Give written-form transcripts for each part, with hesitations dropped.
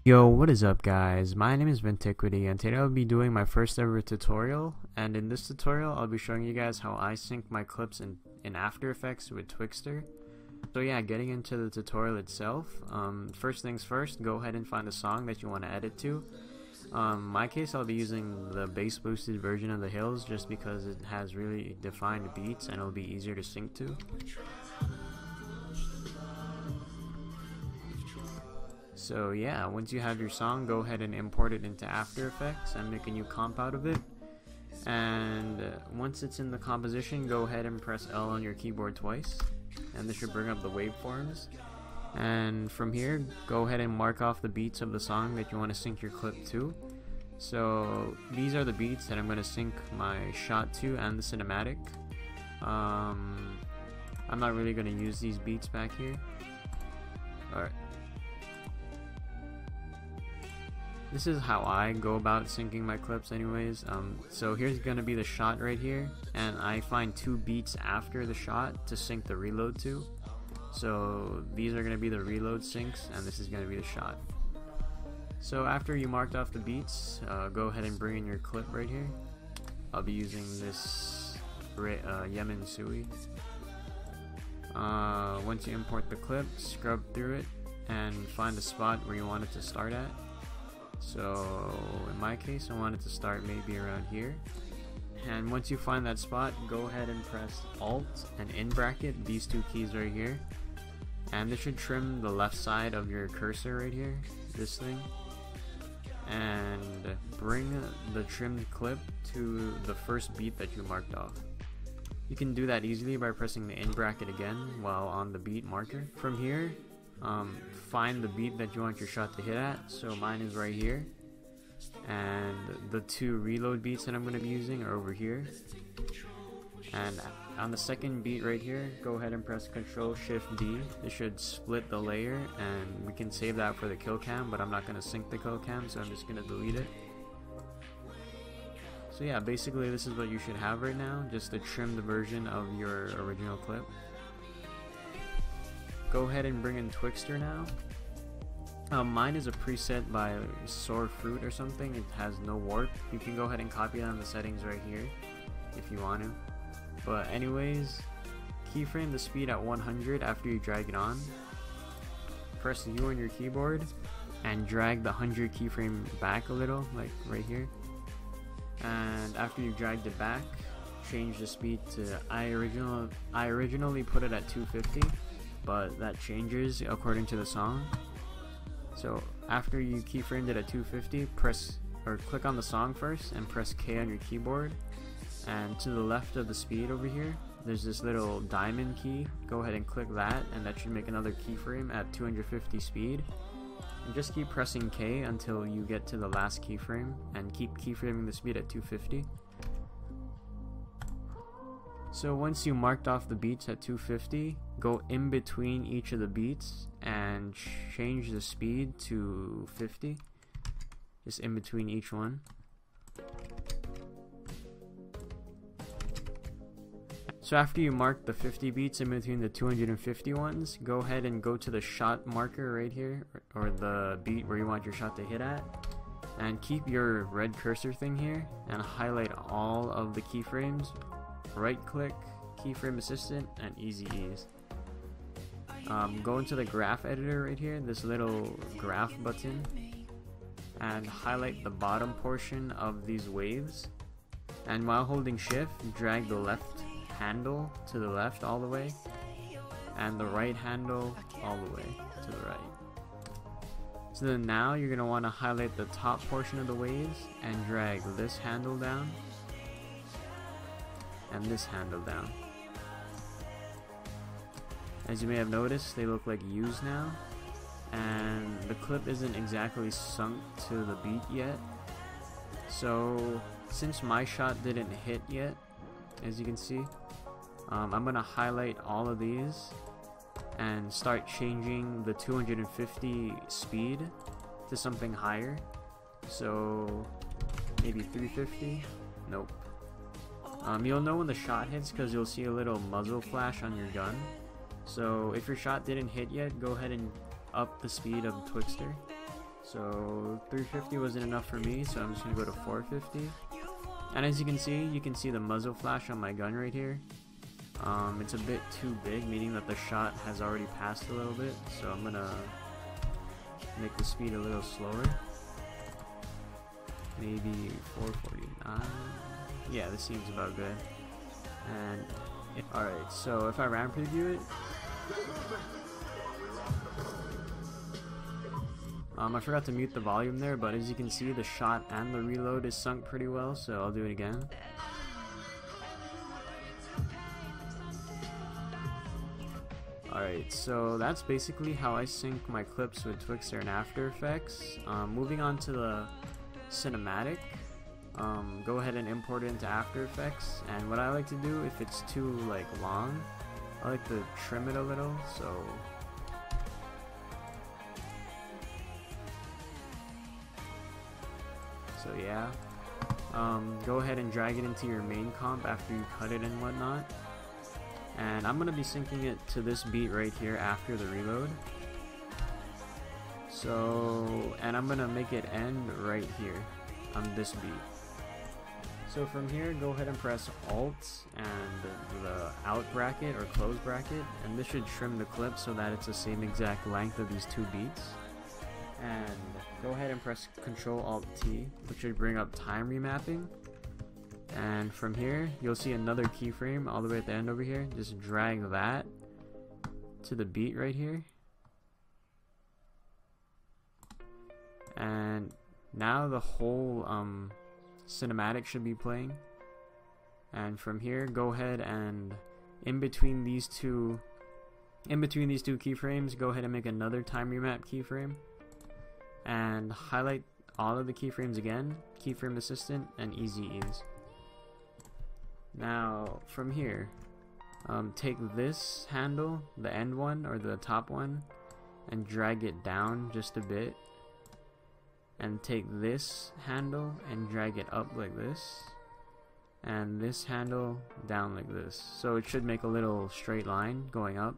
Yo, what is up guys? My name is Ventiquity and today I'll be doing my first ever tutorial, and in this tutorial I'll be showing you guys how I sync my clips in After Effects with Twixtor. So yeah, getting into the tutorial itself, first things first, go ahead and find a song that you want to edit to. In my case I'll be using the bass boosted version of The Hills just because it has really defined beats and it'll be easier to sync to. So yeah, once you have your song, go ahead and import it into After Effects and make a new comp out of it. And once it's in the composition, go ahead and press L on your keyboard twice, and this should bring up the waveforms. And from here, go ahead and mark off the beats of the song that you want to sync your clip to. So these are the beats that I'm going to sync my shot to and the cinematic. I'm not really going to use these beats back here. Alright. This is how I go about syncing my clips anyways. So here's gonna be the shot right here, and I find two beats after the shot to sync the reload to. So these are gonna be the reload syncs, and this is gonna be the shot. So after you marked off the beats, go ahead and bring in your clip right here. I'll be using this Yemen Sui. Once you import the clip, scrub through it and find the spot where you want it to start at. So in my case I want it to start maybe around here, and once you find that spot, go ahead and press Alt and in bracket these two keys right here, and this should trim the left side of your cursor right here, this thing, and bring the trimmed clip to the first beat that you marked off. You can do that easily by pressing the in bracket again while on the beat marker. From here, find the beat that you want your shot to hit at. So mine is right here, and the two reload beats that I'm going to be using are over here. And on the second beat right here, go ahead and press Ctrl Shift D. This should split the layer, and we can save that for the kill cam, but I'm not going to sync the kill cam, so I'm just going to delete it. So yeah, basically this is what you should have right now, just a trimmed version of your original clip. Go ahead and bring in Twixtor now. Mine is a preset by Soar Fruit or something. It has no warp. You can go ahead and copy it on the settings right here if you want to. But anyways, keyframe the speed at 100 after you drag it on. Press U on your keyboard and drag the 100 keyframe back a little, like right here. And after you've dragged it back, change the speed to I originally put it at 250. But that changes according to the song. So after you keyframed it at 250, click on the song first and press K on your keyboard, and to the left of the speed over here there's this little diamond key. Go ahead and click that, and that should make another keyframe at 250 speed, and just keep pressing K until you get to the last keyframe, and keep keyframing the speed at 250. So once you marked off the beats at 250, go in between each of the beats and change the speed to 50, just in between each one. So after you mark the 50 beats in between the 250 ones, go ahead and go to the shot marker right here, or the beat where you want your shot to hit at, and keep your red cursor thing here and highlight all of the keyframes. Right click, keyframe assistant, and easy ease. Go into the graph editor right here, this little graph button, and highlight the bottom portion of these waves, and while holding shift, drag the left handle to the left all the way, and the right handle all the way to the right. So then now you're going to want to highlight the top portion of the waves and drag this handle down and this handle down. As you may have noticed, they look like U's now, and the clip isn't exactly sunk to the beat yet. So since my shot didn't hit yet, as you can see, I'm gonna highlight all of these and start changing the 250 speed to something higher. So maybe 350. Nope. You'll know when the shot hits because you'll see a little muzzle flash on your gun. So if your shot didn't hit yet, go ahead and up the speed of Twixtor. So 350 wasn't enough for me, so I'm just gonna go to 450. And as you can see the muzzle flash on my gun right here. It's a bit too big, meaning that the shot has already passed a little bit, so I'm gonna make the speed a little slower. Maybe 449. Yeah, this seems about good. And alright, so if I RAM preview it, I forgot to mute the volume there, but as you can see, the shot and the reload is sunk pretty well, so I'll do it again. Alright, so that's basically how I sync my clips with Twixtor and After Effects. Moving on to the cinematic, go ahead and import it into After Effects, and what I like to do, if it's too like long, I like to trim it a little, so yeah, go ahead and drag it into your main comp after you cut it and whatnot. And I'm going to be syncing it to this beat right here after the reload. So, and I'm going to make it end right here on this beat. So from here, go ahead and press Alt and the out bracket or close bracket, and this should trim the clip so that it's the same exact length of these two beats. And go ahead and press Ctrl Alt T, which should bring up time remapping. And from here, you'll see another keyframe all the way at the end over here. Just drag that to the beat right here. And now the whole cinematic should be playing. And from here, go ahead and in between these two keyframes, go ahead and make another time remap keyframe. And highlight all of the keyframes again, keyframe assistant, and easy ease. Now from here, take this handle, the end one or the top one, and drag it down just a bit, and take this handle and drag it up like this, and this handle down like this, so it should make a little straight line going up.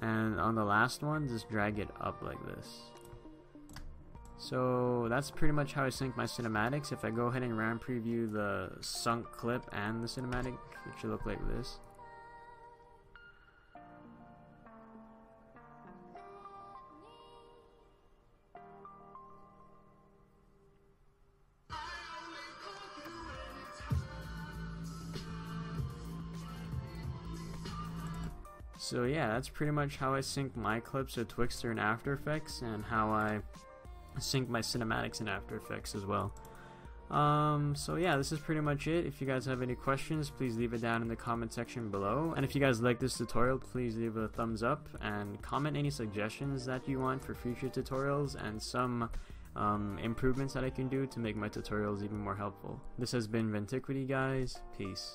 And on the last one, just drag it up like this. So that's pretty much how I sync my cinematics. If I go ahead and RAM preview the sunk clip and the cinematic, it should look like this. So yeah, that's pretty much how I sync my clips with Twixtor and After Effects, and how I sync my cinematics in After Effects as well. So yeah, this is pretty much it. If you guys have any questions, please leave it down in the comment section below. And if you guys like this tutorial, please leave a thumbs up and comment any suggestions that you want for future tutorials and some improvements that I can do to make my tutorials even more helpful. This has been Ventiquity, guys. Peace.